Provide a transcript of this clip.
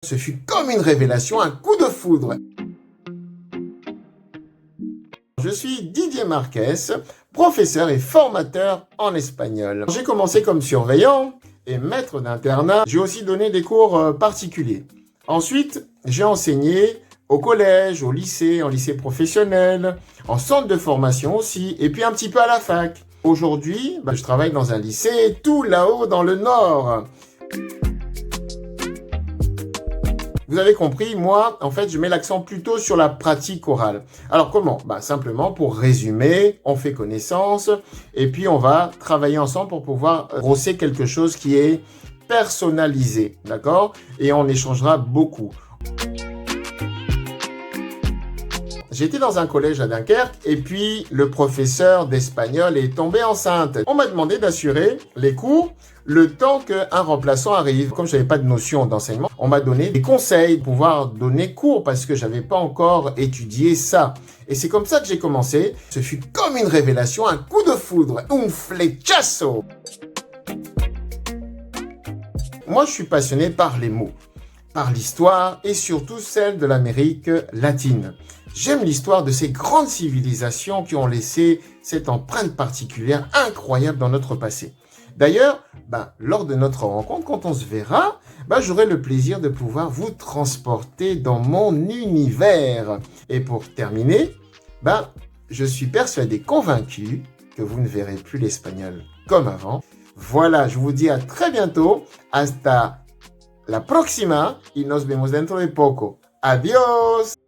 Ce fut comme une révélation, un coup de foudre. Je suis Didier Marquez, professeur et formateur en espagnol. J'ai commencé comme surveillant et maître d'internat. J'ai aussi donné des cours particuliers. Ensuite, j'ai enseigné au collège, au lycée, en lycée professionnel, en centre de formation aussi, et puis un petit peu à la fac. Aujourd'hui, je travaille dans un lycée tout là-haut dans le nord. Vous avez compris, moi, en fait, je mets l'accent plutôt sur la pratique orale. Alors comment? Simplement, pour résumer, on fait connaissance et puis on va travailler ensemble pour pouvoir brosser quelque chose qui est personnalisé, d'accord? Et on échangera beaucoup. J'étais dans un collège à Dunkerque et puis le professeur d'espagnol est tombé enceinte. On m'a demandé d'assurer les cours le temps qu'un remplaçant arrive. Comme je n'avais pas de notion d'enseignement, on m'a donné des conseils pour pouvoir donner cours parce que je n'avais pas encore étudié ça. Et c'est comme ça que j'ai commencé. Ce fut comme une révélation, un coup de foudre, un flechazo. Moi, je suis passionné par les mots, par l'histoire et surtout celle de l'Amérique latine. J'aime l'histoire de ces grandes civilisations qui ont laissé cette empreinte particulière incroyable dans notre passé. D'ailleurs, lors de notre rencontre, quand on se verra, j'aurai le plaisir de pouvoir vous transporter dans mon univers. Et pour terminer, je suis persuadé, convaincu que vous ne verrez plus l'espagnol comme avant. Voilà, je vous dis à très bientôt. Hasta la próxima y nos vemos dentro de poco. Adiós!